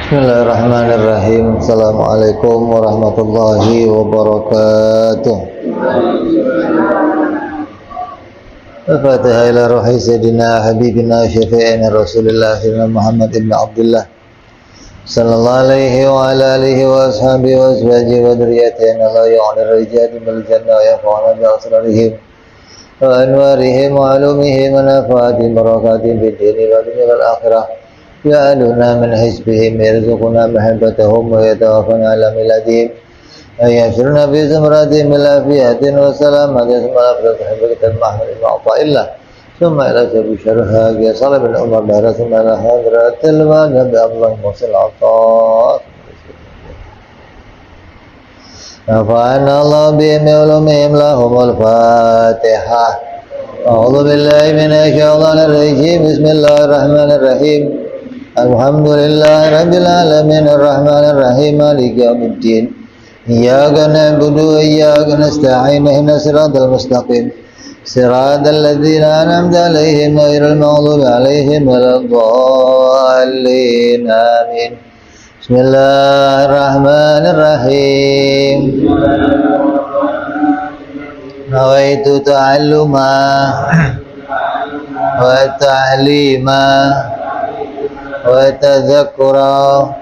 Bismillahirrahmanirrahim. Assalamualaikum warahmatullahi wabarakatuh. Al-Fatihah ila ruhi sayyidina habibina syafi'ina Rasulillah Muhammad ibn Abdullah sallallahu alaihi wa ala alihi wa ashabihi wa azwajihi wa dhurriyyatihi la yu'anir rijali bil jannah wa yafa'una bi asrarihim wa anwarihim wa alumihim wa nafatihim barakatihim bid dini wa dunya wal akhirah. يعلنا من حزبهم يرزقنا محبتهم ويتوفنا على ملتهم ويحشرنا في زمرتهم بالعافية والسلامة ثم الأفضل بحبك المحمد المعطى إلا ثم إلى سبيل شرها صلى بن عمر بهر ثم إلى حضرة الوالد بأفضل موصل العطاء نفعنا الله بهم علومهم لهم الفاتحة أعوذ بالله من الشيطان الرجيم بسم الله الرحمن الرحيم الحمد لله رب العالمين الرحمن الرحيم مالك يوم الدين إياك نعبد وإياك نستعين اهدنا الصراط المستقيم صراط الذين أنعمت عليهم غير المغضوب عليهم ولا الضالين آمين بسم الله الرحمن الرحيم نويت تعلما وتعليما وتذكرا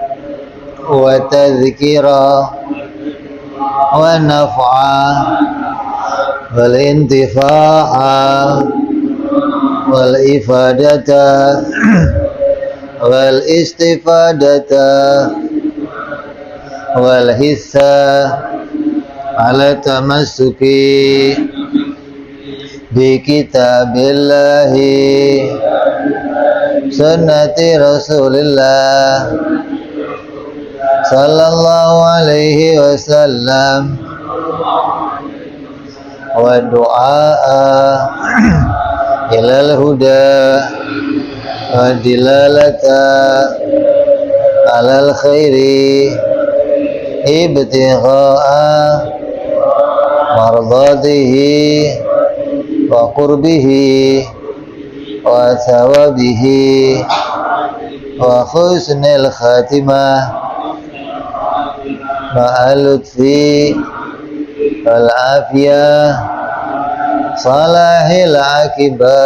وتذكيرا ونفعا والانتفاعا والإفادة والاستفادة والحث على التمسك بكتاب الله سنة رسول الله صلى الله عليه وسلم والدعاء إلى الهدى والدلالة على الخير ابتغاء مرضاته وقربه وثوابه وحسن الخاتمة مع اللطف والعافية صلاح العاقبة.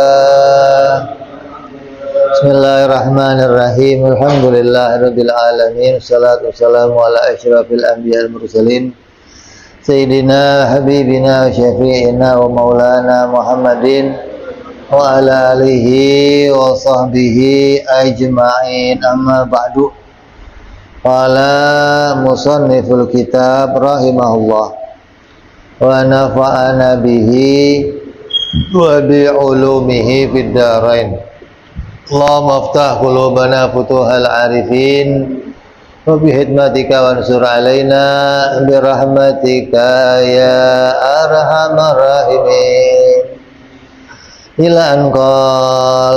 Bismillahirrahmanirrahim. Alhamdulillahirabbil alamin. Wassalatu wassalamu ala asyrafil anbiya'il mursalin sayyidina habibina syafi'ina wa maulana Muhammadin wa ala alihi wa sahbihi ajma'in, amma ba'du. Qala musanniful kitab rahimahullah wa nafa'ana bihi wa bi'ulumihi fid darain. Allahumma aftah qulubana futuhal arifin wa bihidmatika wansur alaina birahmatika ya arhamar rahimin. Ila anqal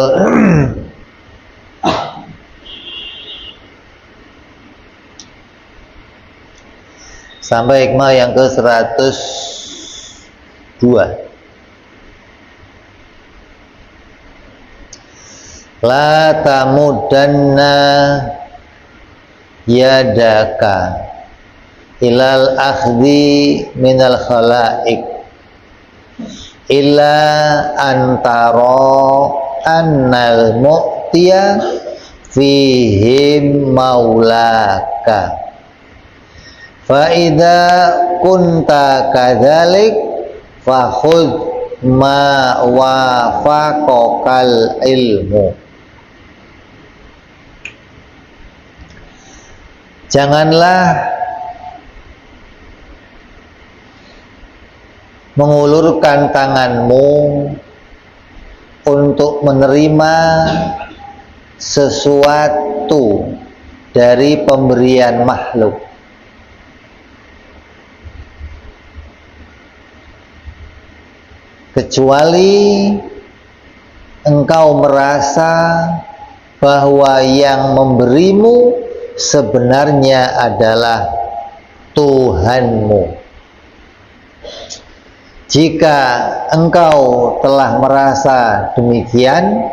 sampai hikmah yang ke 102. La tamudanna yadaka ilal akhdi minal khalaik illa antara annal mu'tiya fihim maulaka fa idza kunta kadzalik fa khudh ma wafaqal ilmu. Janganlah mengulurkan tanganmu untuk menerima sesuatu dari pemberian makhluk kecuali engkau merasa bahwa yang memberimu sebenarnya adalah Tuhanmu. Jika engkau telah merasa demikian,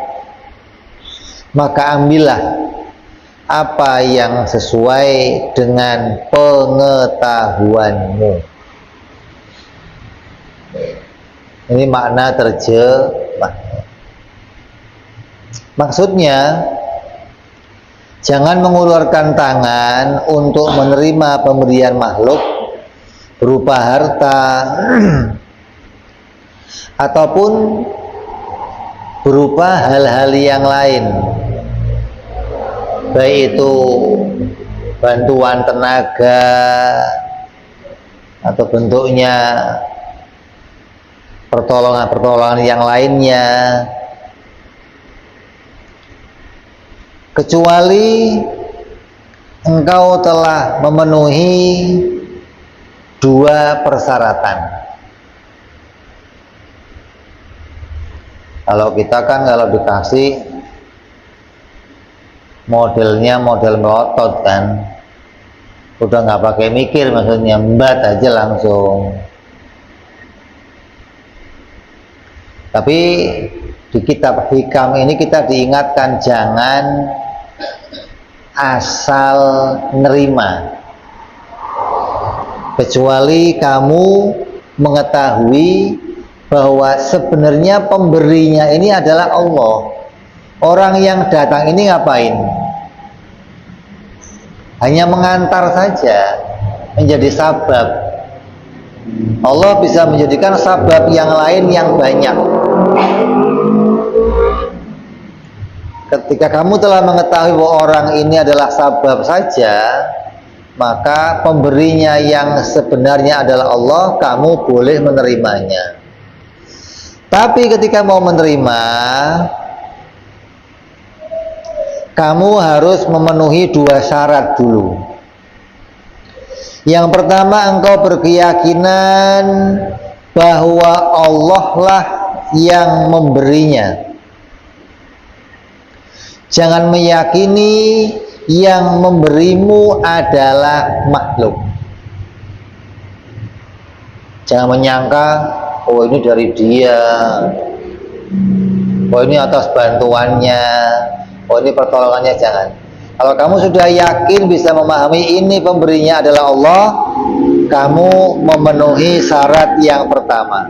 maka ambillah apa yang sesuai dengan pengetahuanmu. Ini makna terjemah. Maksudnya, jangan mengulurkan tangan untuk menerima pemberian makhluk berupa harta ataupun berupa hal-hal yang lain, baik itu bantuan tenaga atau bentuknya pertolongan-pertolongan yang lainnya, kecuali engkau telah memenuhi dua persyaratan. Kalau kita kan kalau dikasih modelnya model melotot kan, udah nggak pakai mikir, maksudnya mbat aja langsung. Tapi di kitab hikam ini kita diingatkan jangan asal nerima, kecuali kamu mengetahui bahwa sebenarnya pemberinya ini adalah Allah. Orang yang datang ini ngapain? Hanya mengantar saja, menjadi sabab. Allah bisa menjadikan sabab yang lain yang banyak. Ketika kamu telah mengetahui bahwa orang ini adalah sabab saja, maka pemberinya yang sebenarnya adalah Allah, kamu boleh menerimanya. Tapi ketika mau menerima, kamu harus memenuhi dua syarat dulu. Yang pertama, engkau berkeyakinan bahwa Allah lah yang memberinya. Jangan meyakini yang memberimu adalah makhluk. Jangan menyangka, oh ini dari dia, oh ini atas bantuannya, oh ini pertolongannya. Jangan. Kalau kamu sudah yakin bisa memahami ini pemberinya adalah Allah, kamu memenuhi syarat yang pertama.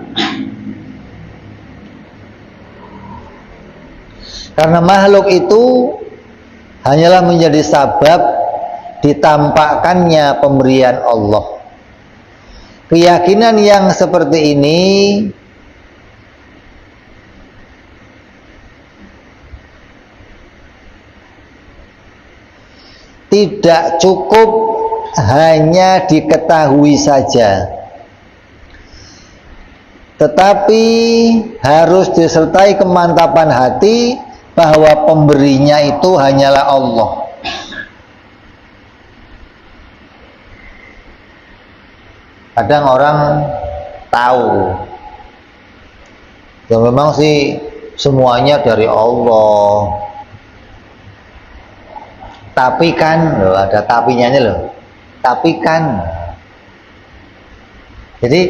Karena makhluk itu hanyalah menjadi sabab ditampakkannya pemberian Allah. Keyakinan yang seperti ini tidak cukup hanya diketahui saja, tetapi harus disertai kemantapan hati bahwa pemberinya itu hanyalah Allah. Kadang orang tahu, ya memang sih semuanya dari Allah, tapi kan, loh, ada tapinya nih loh, tapi kan. Jadi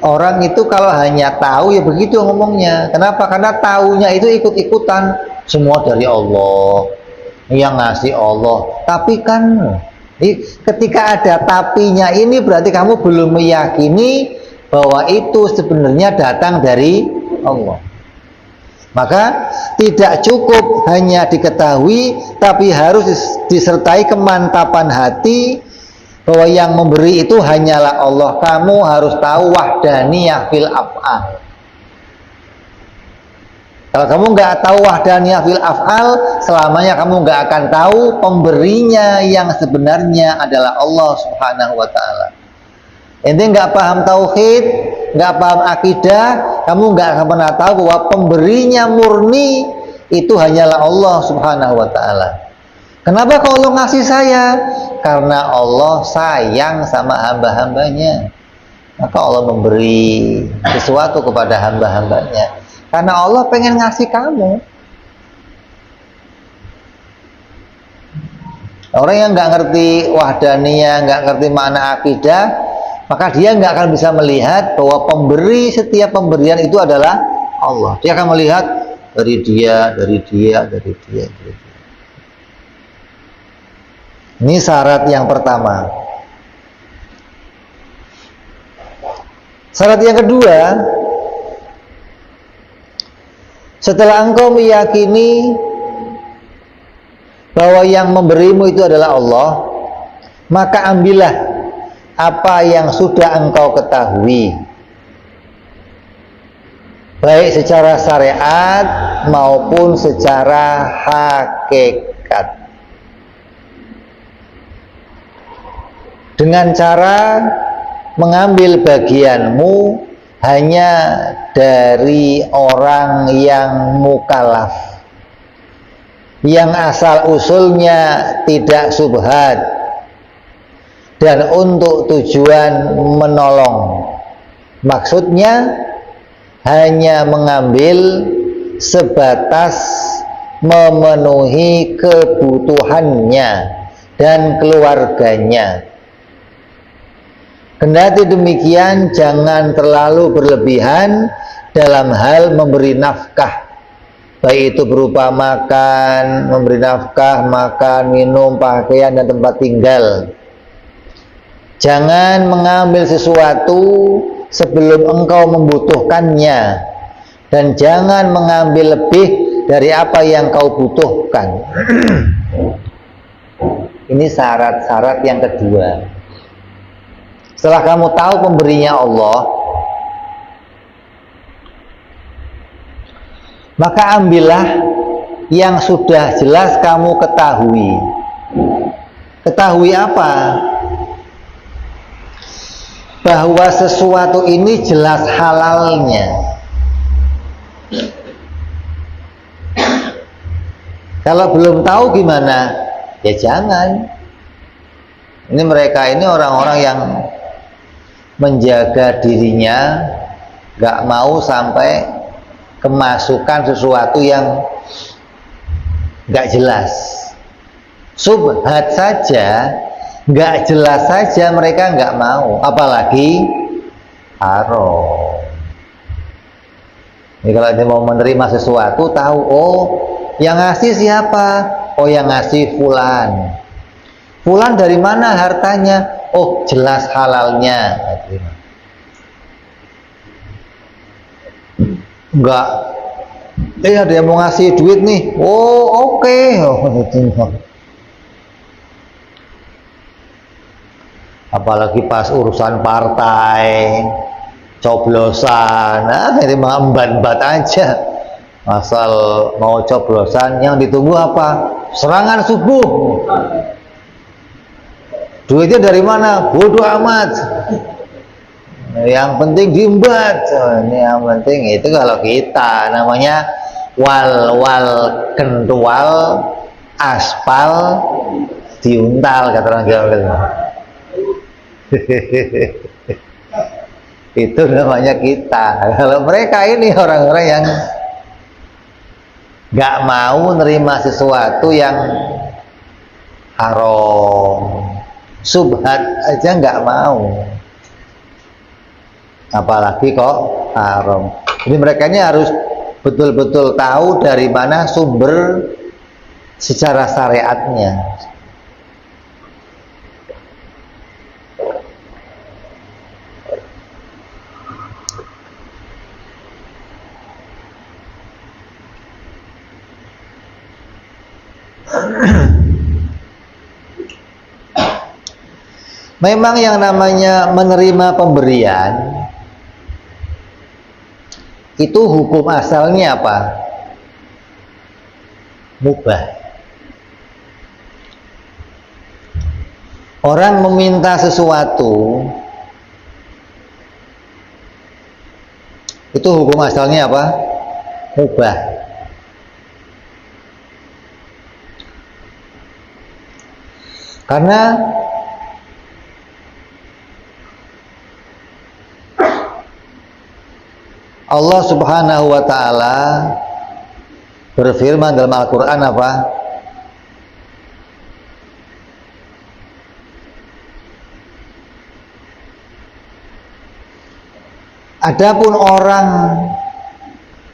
orang itu kalau hanya tahu ya begitu ngomongnya. Kenapa? Karena taunya itu ikut-ikutan, semua dari Allah, yang ngasih Allah. Tapi kan, ketika ada tapinya ini berarti kamu belum meyakini bahwa itu sebenarnya datang dari Allah. Maka tidak cukup hanya diketahui, tapi harus disertai kemantapan hati bahwa yang memberi itu hanyalah Allah. Kamu harus tahu wahdaniyah fil af'al. Kalau kamu nggak tahu wahdaniyah fil af'al, selamanya kamu nggak akan tahu pemberinya yang sebenarnya adalah Allah Subhanahu wa ta'ala. Ente nggak paham tauhid, nggak paham akidah, kamu nggak akan pernah tahu bahwa pemberinya murni itu hanyalah Allah Subhanahu wa ta'ala. Kenapa kalau Allah ngasih saya? Karena Allah sayang sama hamba-hambanya. Maka Allah memberi sesuatu kepada hamba-hambanya. Karena Allah pengen ngasih kamu. Orang yang nggak ngerti wahdaniyah, nggak ngerti makna akidah, maka dia nggak akan bisa melihat bahwa pemberi setiap pemberian itu adalah Allah. Dia akan melihat dari dia, dari dia, dari dia, dari dia. Ini syarat yang pertama. Syarat yang kedua, setelah engkau meyakini bahwa yang memberimu itu adalah Allah, maka ambillah apa yang sudah engkau ketahui, baik secara syariat maupun secara hakikat, dengan cara mengambil bagianmu hanya dari orang yang mukallaf, yang asal usulnya tidak syubhat dan untuk tujuan menolong. Maksudnya hanya mengambil sebatas memenuhi kebutuhannya dan keluarganya. Kendati demikian, jangan terlalu berlebihan dalam hal memberi nafkah, baik itu berupa makan, memberi nafkah, makan, minum, pakaian, dan tempat tinggal. Jangan mengambil sesuatu sebelum engkau membutuhkannya, dan jangan mengambil lebih dari apa yang kau butuhkan. Ini syarat-syarat yang kedua. Setelah kamu tahu pemberinya Allah, maka ambillah yang sudah jelas kamu ketahui. Ketahui apa? Bahwa sesuatu ini jelas halalnya. Kalau belum tahu gimana? Ya jangan. Ini mereka ini orang-orang yang menjaga dirinya, gak mau sampai kemasukan sesuatu yang gak jelas. Subhat saja, gak jelas saja mereka gak mau, apalagi haram. Ini kalau dia mau menerima sesuatu, tahu, oh yang ngasih siapa? Oh yang ngasih fulan. Fulan dari mana hartanya? Oh jelas halalnya. Enggak, ada yang mau ngasih duit nih. Oh oke. Apalagi pas urusan partai, coblosan, ini mah embat-embat aja. Asal mau coblosan, yang ditunggu apa? Serangan subuh. Duitnya dari mana? Bodoh amat. Yang penting diembat. Ini yang penting itu kalau kita namanya wal kentual aspal diuntal, kata orang Jawa. Itu namanya kita. Kalau mereka ini orang-orang yang gak mau nerima sesuatu yang haram, subhat aja nggak mau, apalagi kok haram. Jadi mereka ini harus betul-betul tahu dari mana sumber secara syariatnya. Memang yang namanya menerima pemberian itu hukum asalnya apa? Mubah. Orang meminta sesuatu itu hukum asalnya apa? Mubah. Karena Allah Subhanahu wa ta'ala berfirman dalam Al-Quran apa? Adapun orang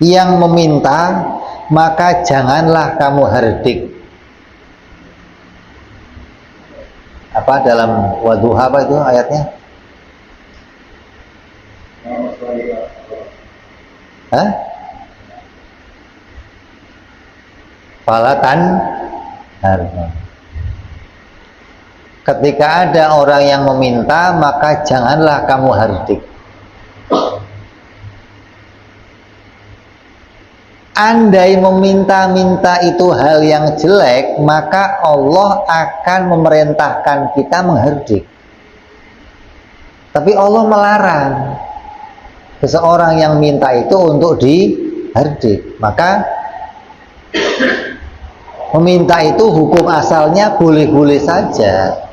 yang meminta, maka janganlah kamu hardik. Apa dalam Wadduha apa itu ayatnya? Hah? Falatan harga. Ketika ada orang yang meminta, maka janganlah kamu hardik. Andai meminta-minta itu hal yang jelek, maka Allah akan memerintahkan kita menghardik. Tapi Allah melarang seseorang yang minta itu untuk dihardik. Maka meminta itu hukum asalnya boleh-boleh saja.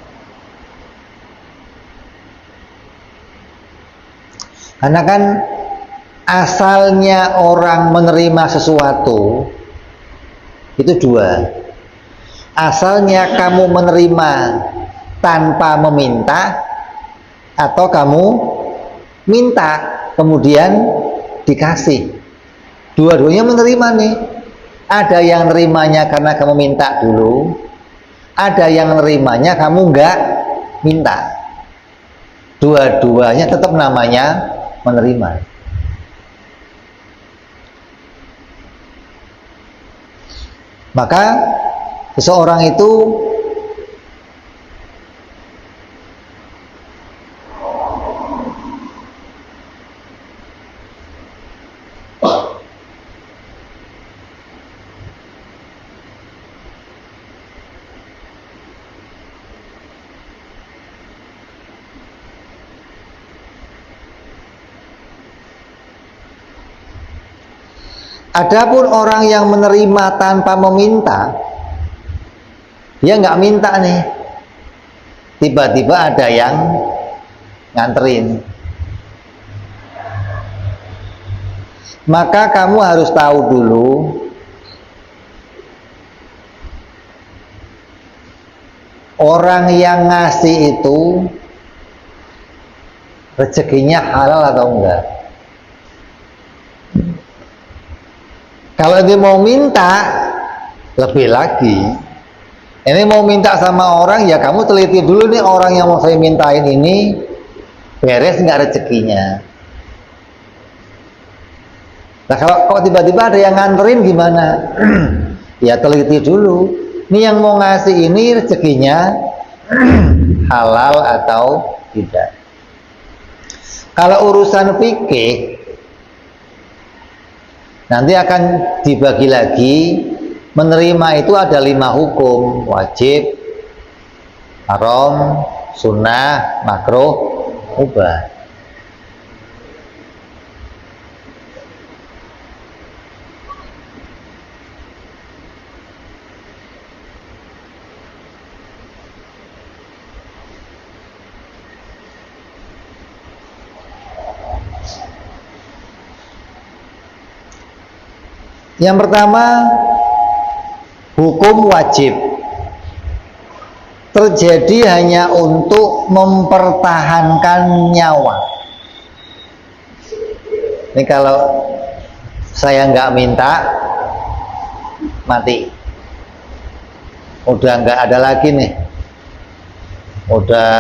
Karena kan asalnya orang menerima sesuatu itu dua. Asalnya kamu menerima tanpa meminta, atau kamu minta kemudian dikasih. Dua-duanya menerima nih. Ada yang nerimanya karena kamu minta dulu, ada yang nerimanya kamu nggak minta. Dua-duanya tetap namanya menerima. Maka seseorang itu adapun orang yang menerima tanpa meminta, dia nggak minta nih, tiba-tiba ada yang nganterin, maka kamu harus tahu dulu orang yang ngasih itu rezekinya halal atau enggak. Kalau dia mau minta, lebih lagi. Ini mau minta sama orang, ya kamu teliti dulu nih orang yang mau saya mintain ini beres nggak rezekinya. Nah kalau tiba-tiba ada yang nganterin gimana? Ya teliti dulu. Ini yang mau ngasih ini rezekinya halal atau tidak. Kalau urusan fikih nanti akan dibagi lagi. Menerima itu ada 5 hukum: wajib, haram, sunnah, makruh, mubah. Yang pertama, hukum wajib terjadi hanya untuk mempertahankan nyawa. Ini kalau saya nggak minta, mati. Udah nggak ada lagi nih. Udah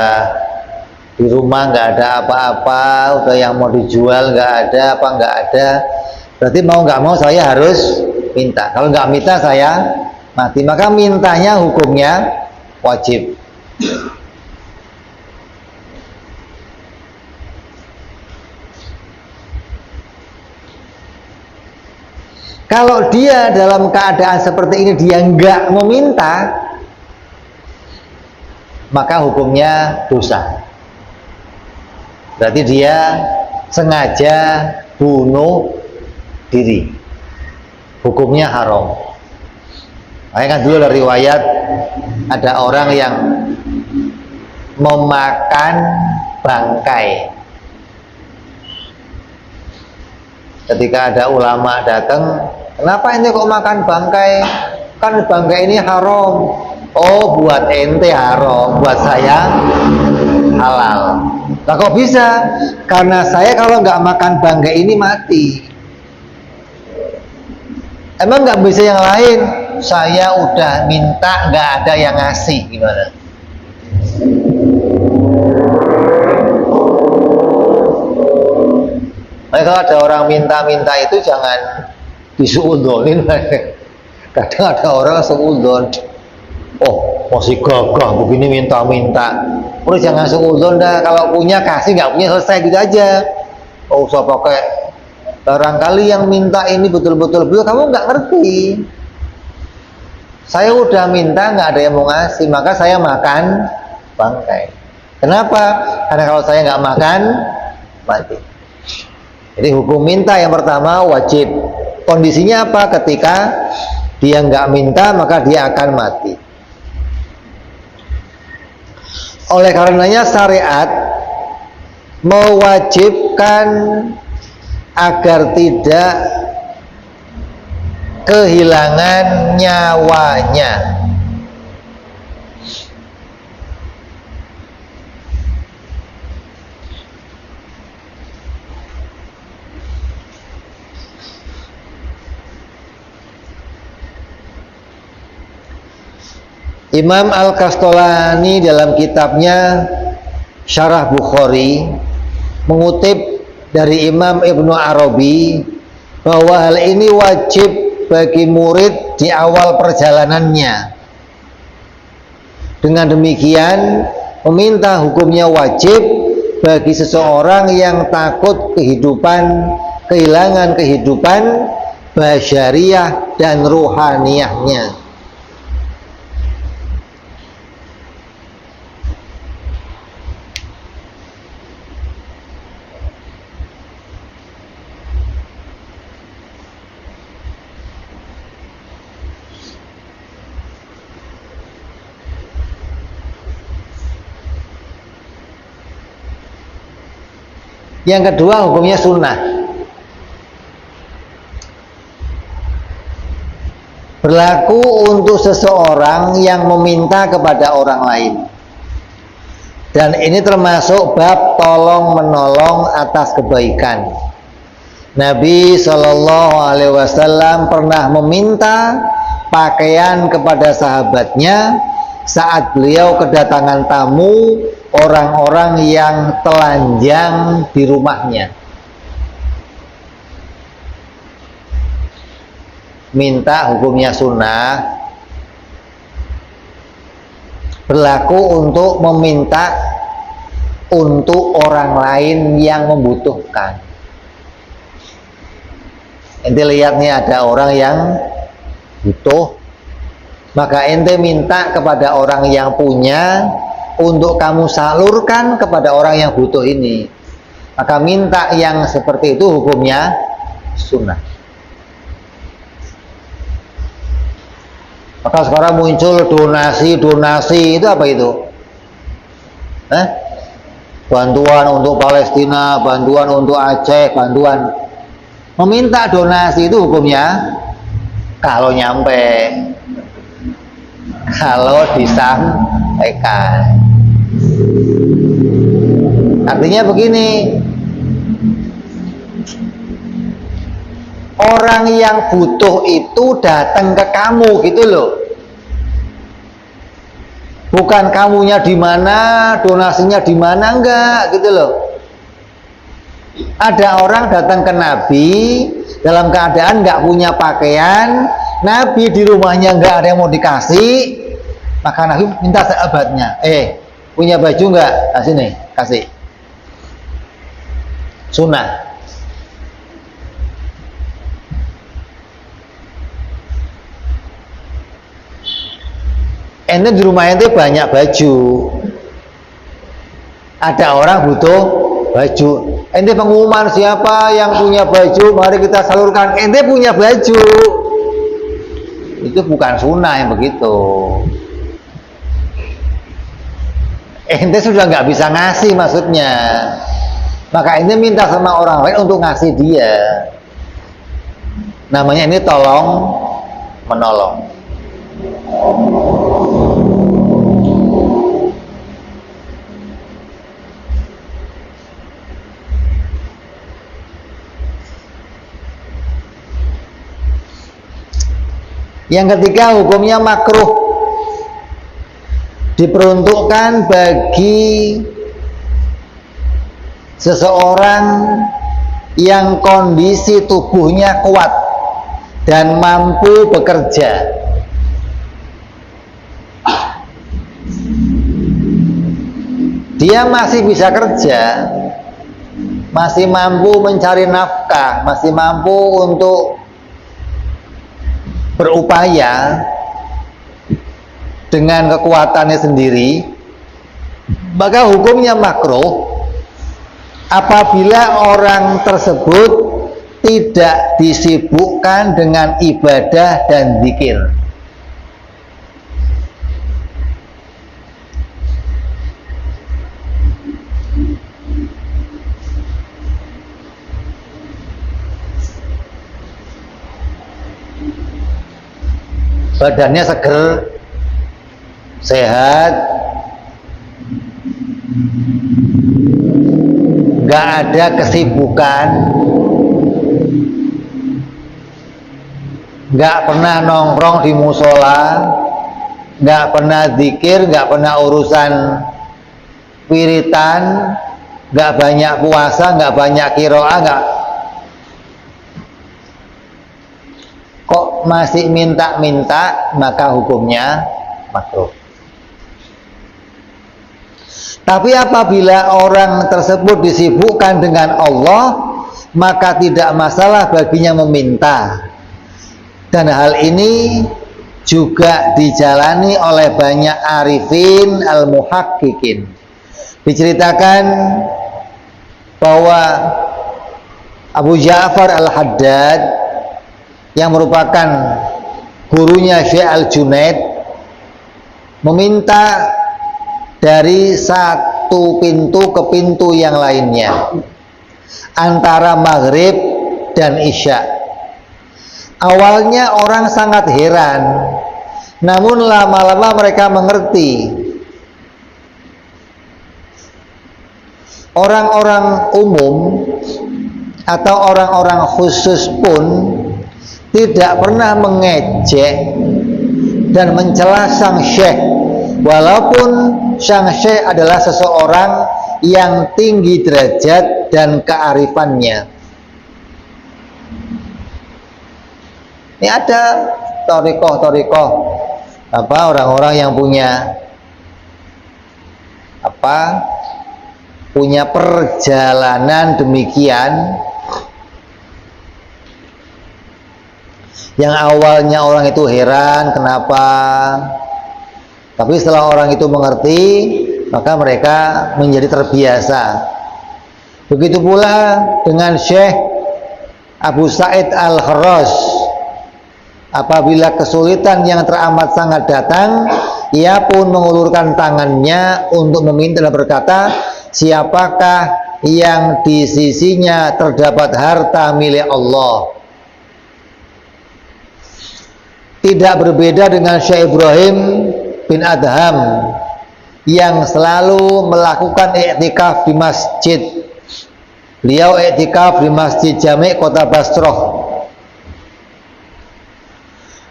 di rumah nggak ada apa-apa, udah yang mau dijual nggak ada, apa nggak ada. Berarti mau nggak mau saya harus minta. Kalau nggak minta saya mati. Maka mintanya hukumnya wajib. Kalau dia dalam keadaan seperti ini dia nggak meminta, maka hukumnya dosa. Berarti dia sengaja bunuh diri, hukumnya haram. Makanya kan dulu ada riwayat ada orang yang memakan bangkai. Ketika ada ulama datang, kenapa ini kok makan bangkai? Kan bangkai ini haram. Oh, buat ente haram, buat saya halal. Nah kok bisa? Karena saya kalau nggak makan bangkai ini mati. Emang nggak bisa yang lain? Saya udah minta nggak ada yang ngasih, gimana? Nah, kalau ada orang minta-minta itu jangan disuudonin. Kadang ada orang seudon, oh masih gagah begini minta-minta. Udah jangan seudon dah, kalau punya kasih, nggak punya selesai gitu aja. Oh usah pakai. Barangkali yang minta ini betul-betul kamu nggak ngerti. Saya udah minta nggak ada yang mau ngasih, maka saya makan bangkai. Kenapa? Karena kalau saya nggak makan mati. Jadi hukum minta yang pertama wajib. Kondisinya apa? Ketika dia nggak minta maka dia akan mati. Oleh karenanya syariat mewajibkan agar tidak kehilangan nyawanya. Imam Al-Kastolani dalam kitabnya Syarah Bukhari mengutip dari Imam Ibnu Arabi bahwa hal ini wajib bagi murid di awal perjalanannya. Dengan demikian, meminta hukumnya wajib bagi seseorang yang takut kehilangan kehidupan basyariah dan ruhaniyahnya. Yang kedua hukumnya sunnah. Berlaku untuk seseorang yang meminta kepada orang lain. Dan ini termasuk bab tolong menolong atas kebaikan. Nabi SAW pernah meminta pakaian kepada sahabatnya saat beliau kedatangan tamu orang-orang yang telanjang di rumahnya. Minta hukumnya sunnah. Berlaku untuk meminta untuk orang lain yang membutuhkan. Ente lihat nih ada orang yang butuh, maka ente minta kepada orang yang punya untuk kamu salurkan kepada orang yang butuh ini. Maka minta yang seperti itu hukumnya sunnah. Maka sekarang muncul donasi itu apa itu? Bantuan untuk Palestina, bantuan untuk Aceh, bantuan. Meminta donasi itu hukumnya kalau nyampe, kalau disampaikan. Artinya begini, orang yang butuh itu datang ke kamu gitu loh. Bukan kamunya di mana, donasinya di mana, enggak gitu loh. Ada orang datang ke Nabi dalam keadaan enggak punya pakaian, Nabi di rumahnya enggak ada yang mau dikasih, maka Nabi minta sahabatnya, punya baju enggak? Kasih nih, kasih. Sunnah. Ente di rumah ente banyak baju, ada orang butuh baju, ente pengumuman siapa yang punya baju, mari kita salurkan. Ente punya baju, itu bukan sunnah yang begitu. Ente sudah nggak bisa ngasih maksudnya, maka ente minta sama orang lain untuk ngasih dia. Namanya ini tolong menolong. Yang ketiga hukumnya makruh. diperuntukkan bagi seseorang yang kondisi tubuhnya kuat dan mampu bekerja. Dia masih bisa kerja, masih mampu mencari nafkah, masih mampu untuk berupaya dengan kekuatannya sendiri, maka hukumnya makruh apabila orang tersebut tidak disibukkan dengan ibadah dan zikir. Badannya seger, sehat, nggak ada kesibukan, nggak pernah nongkrong di musola, nggak pernah zikir, nggak pernah urusan wiritan, nggak banyak puasa, nggak banyak qiraah, nggak, kok masih minta-minta, maka hukumnya makruh. Tapi apabila orang tersebut disibukkan dengan Allah, maka tidak masalah baginya meminta. Dan hal ini juga dijalani oleh banyak arifin al-muhaqqiqin. Diceritakan bahwa Abu Ja'far al-Haddad yang merupakan gurunya Syekh Al-Junaid meminta dari satu pintu ke pintu yang lainnya antara maghrib dan isya. Awalnya orang sangat heran, namun lama-lama mereka mengerti. Orang-orang umum atau orang-orang khusus pun tidak pernah mengejek dan mencela sang syekh, walaupun sang syekh adalah seseorang yang tinggi derajat dan kearifannya. Ini ada thariqah orang-orang yang punya perjalanan demikian, yang awalnya orang itu heran kenapa, tapi setelah orang itu mengerti, maka mereka menjadi terbiasa. Begitu pula dengan Syekh Abu Sa'id Al-Kharraz. Apabila kesulitan yang teramat sangat datang, ia pun mengulurkan tangannya untuk meminta dan berkata, siapakah yang di sisinya terdapat harta milik Allah? Tidak berbeda dengan Syekh Ibrahim bin Adham yang selalu melakukan i'tikaf di masjid. Beliau i'tikaf di Masjid Jami' Kota Basrah.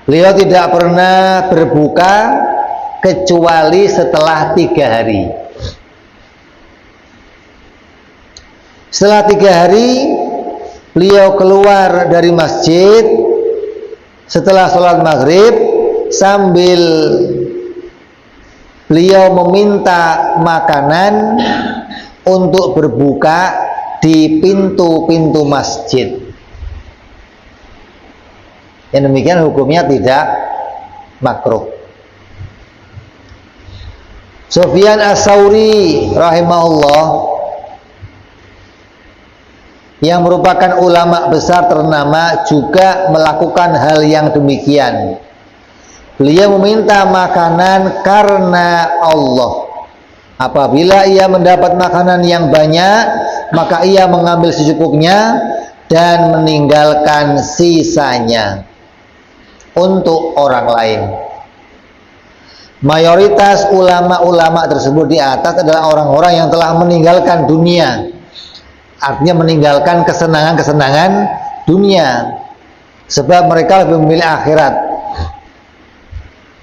Beliau tidak pernah berbuka kecuali setelah 3 hari. Setelah 3 hari, beliau keluar dari masjid setelah sholat maghrib sambil beliau meminta makanan untuk berbuka di pintu-pintu masjid. Yang demikian hukumnya tidak makruh. Sufyan As-Tsauri rahimahullah yang merupakan ulama besar ternama juga melakukan hal yang demikian. Beliau meminta makanan karena Allah. Apabila ia mendapat makanan yang banyak, maka ia mengambil secukupnya dan meninggalkan sisanya untuk orang lain. Mayoritas ulama-ulama tersebut di atas adalah orang-orang yang telah meninggalkan dunia. Artinya meninggalkan kesenangan-kesenangan dunia, sebab mereka lebih memilih akhirat.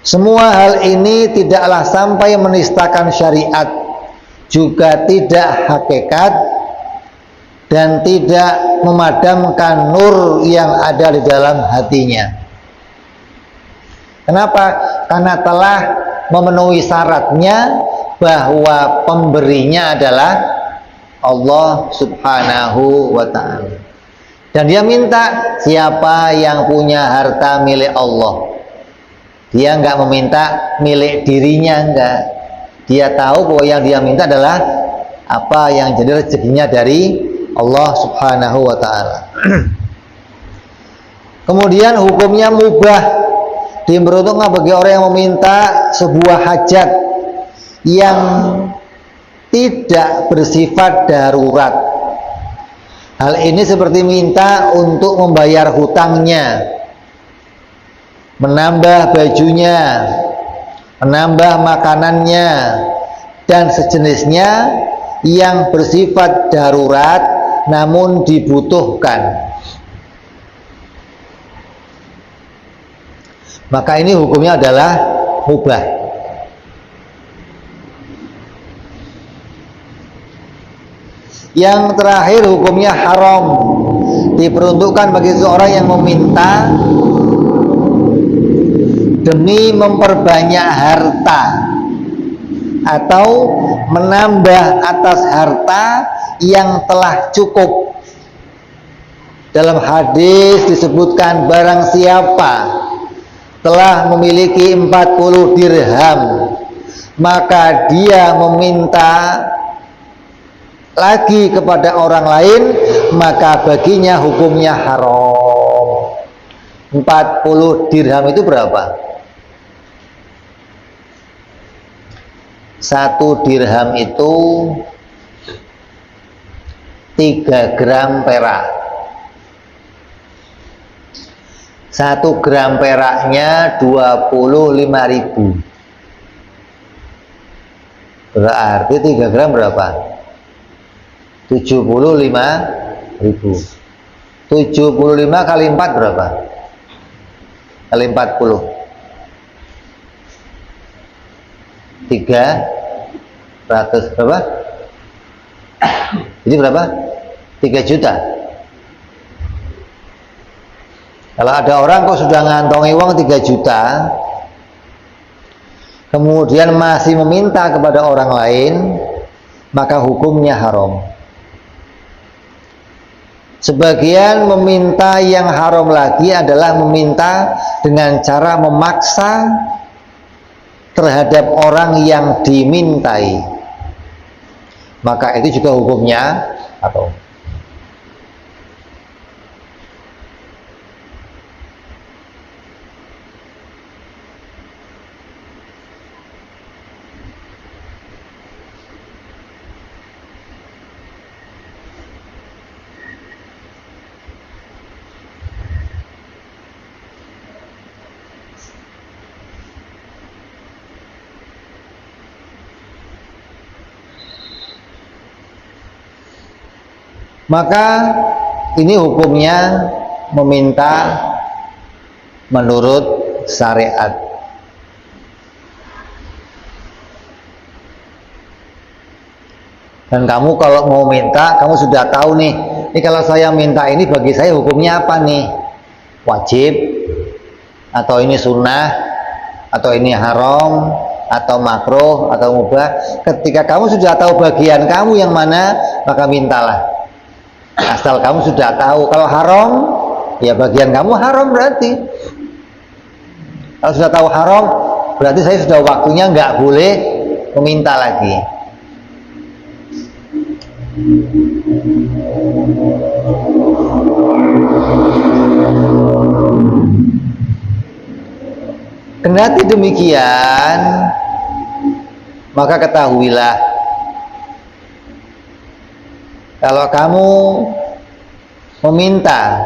Semua hal ini tidaklah sampai menistakan syariat, juga tidak hakikat, dan tidak memadamkan nur yang ada di dalam hatinya. Kenapa? Karena telah memenuhi syaratnya bahwa pemberinya adalah Allah Subhanahu wa ta'ala. Dan dia minta siapa yang punya harta milik Allah. Dia enggak meminta milik dirinya, enggak. Dia tahu bahwa yang dia minta adalah apa yang jadi rezekinya dari Allah Subhanahu wa ta'ala. Kemudian hukumnya mubah, diperuntukkan bagi orang yang meminta sebuah hajat yang tidak bersifat darurat. Hal ini seperti minta untuk membayar hutangnya, menambah bajunya, menambah makanannya, dan sejenisnya yang bersifat darurat namun dibutuhkan. Maka ini hukumnya adalah mubah. Yang terakhir hukumnya haram, diperuntukkan bagi seorang yang meminta demi memperbanyak harta atau menambah atas harta yang telah cukup. Dalam hadis disebutkan barang siapa telah memiliki 40 dirham maka dia meminta lagi kepada orang lain, maka baginya hukumnya haram. 40 dirham itu berapa? 1 dirham itu 3 gram perak. 1 gram peraknya 25.000. Berarti 3 gram berapa? 75.000. 75 kali 4 berapa? Kali 40. 300 berapa? Jadi berapa? 3 juta. Kalau ada orang kok sudah ngantongi uang 3 juta, kemudian masih meminta kepada orang lain, maka hukumnya haram. Sebagian meminta yang haram lagi adalah meminta dengan cara memaksa terhadap orang yang dimintai. Maka itu juga hukumnya haram. Maka ini hukumnya meminta menurut syariat. Dan kamu kalau mau minta, kamu sudah tahu nih, ini kalau saya minta ini bagi saya hukumnya apa nih? Wajib, atau ini sunnah, atau ini haram, atau makruh, atau mubah. Ketika kamu sudah tahu bagian kamu yang mana, maka mintalah. Asal kamu sudah tahu. Kalau haram, ya bagian kamu haram berarti. Kalau sudah tahu haram, berarti saya sudah waktunya nggak boleh meminta lagi. Kendati demikian, maka ketahuilah, kalau kamu meminta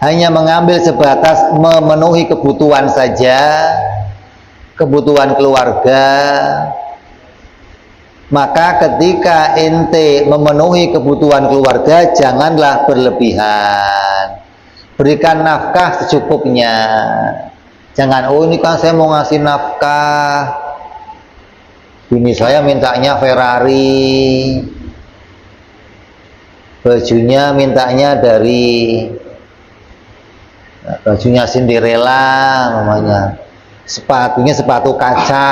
hanya mengambil sebatas memenuhi kebutuhan saja, kebutuhan keluarga, maka ketika ente memenuhi kebutuhan keluarga, janganlah berlebihan. Berikan nafkah secukupnya. Jangan, oh ini kan saya mau ngasih nafkah, bini saya mintanya Ferrari, bajunya mintanya dari bajunya Cinderella namanya, sepatunya sepatu kaca.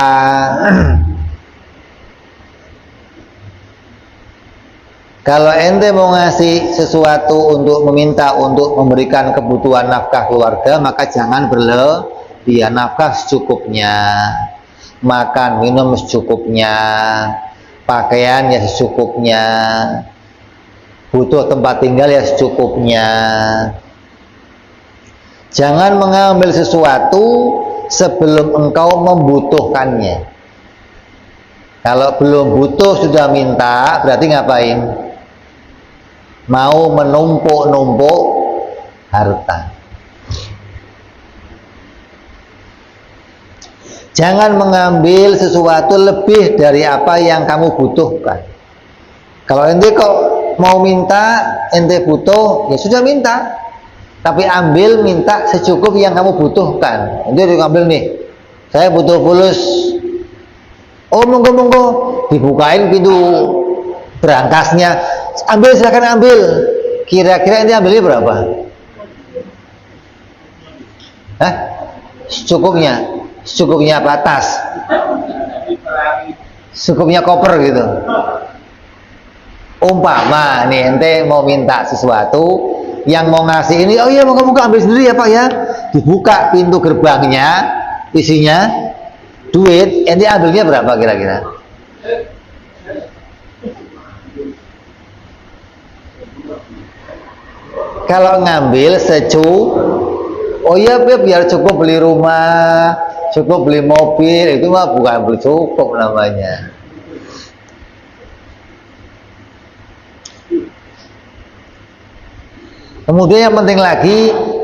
Kalau ente mau ngasih sesuatu untuk meminta untuk memberikan kebutuhan nafkah keluarga, maka jangan berlebihan. Nafkah secukupnya, makan minum secukupnya, pakaian ya secukupnya, butuh tempat tinggal ya secukupnya. Jangan mengambil sesuatu sebelum engkau membutuhkannya. Kalau belum butuh sudah minta, berarti ngapain? Mau menumpuk-numpuk harta. Jangan mengambil sesuatu lebih dari apa yang kamu butuhkan. Kalau ente kok mau minta, ente butuh, ya sudah minta. Tapi ambil, minta secukup yang kamu butuhkan. Ente ambil nih, saya butuh fulus. Oh monggo-monggo, dibukain pintu berangkasnya. Ambil, silakan ambil. Kira-kira ente ambilnya berapa? Hah? Secukupnya apa tas? Secukupnya koper gitu. Umpama nih ente mau minta sesuatu, yang mau ngasih ini, oh iya moga-moga ambil sendiri ya Pak ya. Dibuka pintu gerbangnya, isinya duit, ente ambilnya berapa kira-kira? Kalau ngambil oh iya biar cukup beli rumah, cukup beli mobil, itu mah bukan beli cukup namanya. Kemudian yang penting lagi,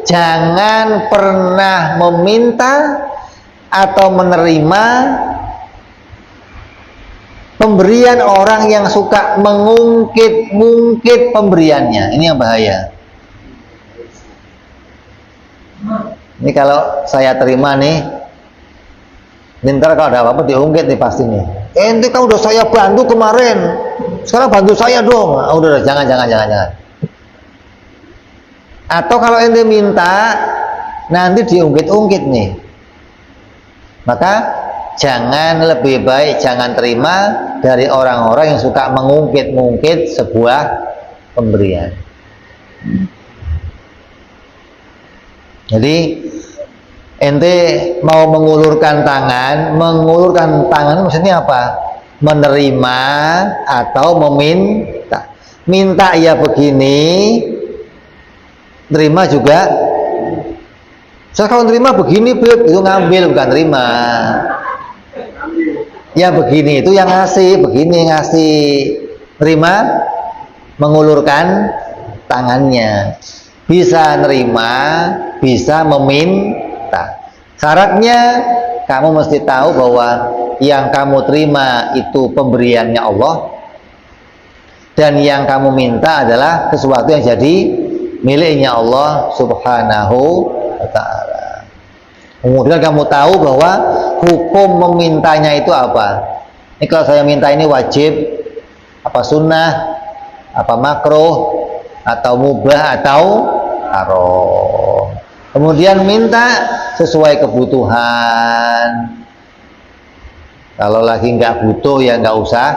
jangan pernah meminta atau menerima pemberian orang yang suka mengungkit-ungkit pemberiannya. Ini yang bahaya. Ini kalau saya terima nih, ntar kalau ada apa-apa diungkit nih pasti nih. Ente kan udah saya bantu kemarin, sekarang bantu saya dong. Udah jangan. Atau kalau ente minta, nanti diungkit-ungkit nih. Maka jangan, lebih baik jangan terima dari orang-orang yang suka mengungkit-ungkit sebuah pemberian. Jadi ente mau mengulurkan tangan maksudnya apa? Menerima atau meminta. Minta ya begini, terima juga. Saya kalau terima begini, Beb, itu ngambil bukan terima. Ya begini itu yang ngasih, begini ngasih. Terima, mengulurkan tangannya. Bisa nerima, bisa meminta. Syaratnya kamu mesti tahu bahwa yang kamu terima itu pemberiannya Allah, dan yang kamu minta adalah sesuatu yang jadi miliknya Allah Subhanahu wa ta'ala. Kemudian kamu tahu bahwa hukum memintanya itu apa. Ini kalau saya minta ini wajib, apa sunnah, apa makruh, atau mubah, atau haram. Kemudian minta sesuai kebutuhan. Kalau lagi nggak butuh ya nggak usah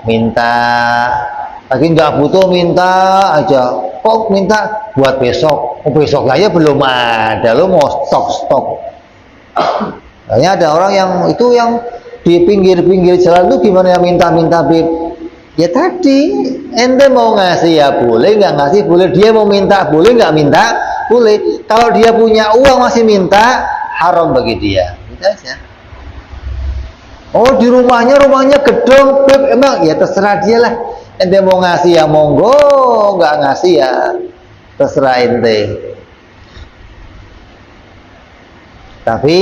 minta. Lagi nggak butuh minta aja. Kok minta buat besok? Oh, besok aja belum ada, lo mau stok. Kayaknya ada orang yang itu yang di pinggir-pinggir jalan tuh gimana ya minta-minta, Beb? Ya tadi ente mau ngasih ya boleh, nggak ngasih boleh. Dia mau minta boleh, nggak minta boleh. Kalau dia punya uang masih minta, haram bagi dia. Gitu aja. Oh di rumahnya gedung, Beb, emang ya terserah dia lah. Ente mau ngasih ya monggo, nggak ngasih ya terserah ente. Tapi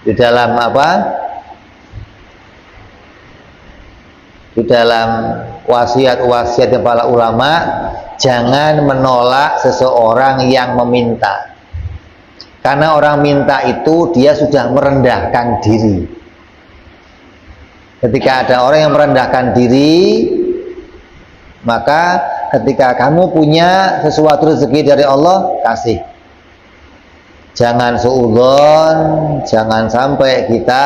di dalam apa? Di dalam wasiat-wasiat para ulama, jangan menolak seseorang yang meminta. Karena orang minta itu dia sudah merendahkan diri. Ketika ada orang yang merendahkan diri, maka ketika kamu punya sesuatu rezeki dari Allah, kasih. Jangan suudzon, jangan sampai kita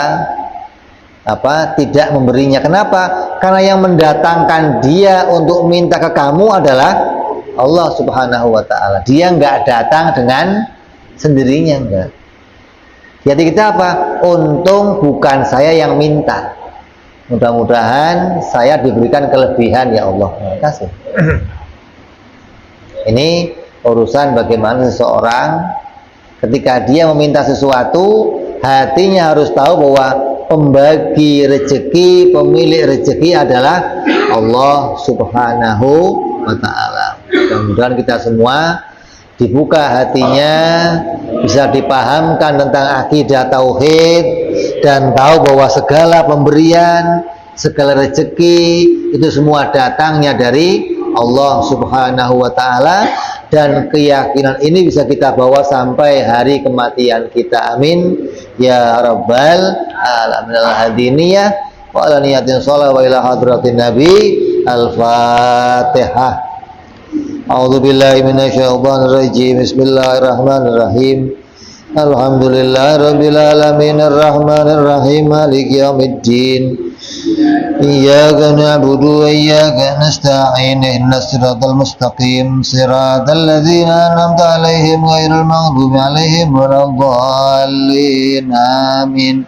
tidak memberinya. Kenapa? Karena yang mendatangkan dia untuk minta ke kamu adalah Allah Subhanahu wa ta'ala. Dia nggak datang dengan sendirinya, enggak. Jadi kita apa? Untung bukan saya yang minta. Mudah-mudahan saya diberikan kelebihan ya Allah. Kasih. Ini urusan bagaimana seseorang ketika dia meminta sesuatu, hatinya harus tahu bahwa pembagi rezeki, pemilik rezeki adalah Allah Subhanahu wa ta'ala. Mudah-mudahan kita semua dibuka hatinya, bisa dipahamkan tentang akidah tauhid dan tahu bahwa segala pemberian, segala rezeki itu semua datangnya dari Allah Subhanahu wa ta'ala, dan keyakinan ini bisa kita bawa sampai hari kematian kita. Amin ya rabbal alamin. Al-hadiniyah wa ala niyatin sholah wa ila hadratin nabi. Al-Fatihah. A'udzu billahi minasyaitonir rajim. Bismillahirrahmanirrahim. Alhamdulillahirabbil alamin arrahmanir rahim maliki yaumiddin. Iyyaka na'budu wa iyyaka nasta'in ihdinas siratal mustaqim siratal ladzina an'amta 'alaihim ghairil maghdubi 'alaihim waladdallin. Amin.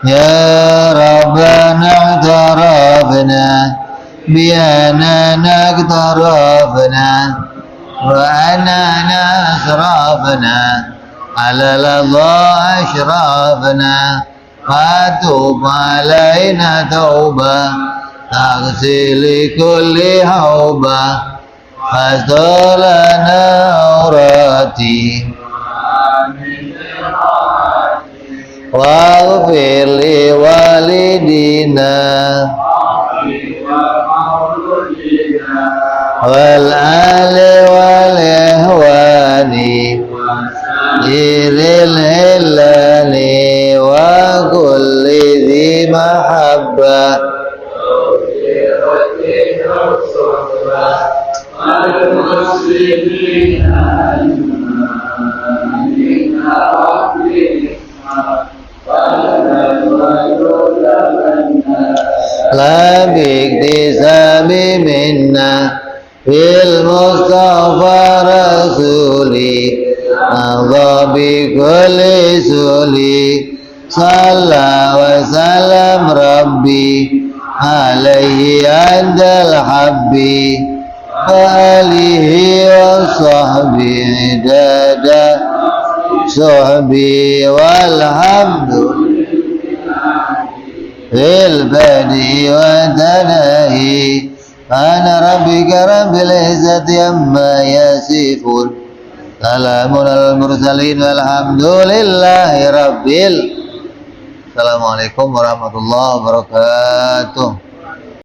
Ya Rabbana tarafna بأننا اقتربنا وأننا أسرفنا على الأضاء أشرفنا فتوب علينا توبة تغسل كل حوبة فاستر لنا عوراتي واغفر لوالدينا والآل والإخوان ذي الهلال وكل ذي محبة لا باكتساب منا بالمصطفى رسولي مضى بكل سولي صلى وسلم ربي عليه عند الحب وآله وصحبه عدد صحبي والحمد بالبدء والتناهي أنا ربك رب العزة عما يصفون سلام على المرسلين والحمد لله رب العالمين. Assalamualaikum warahmatullahi wabarakatuh.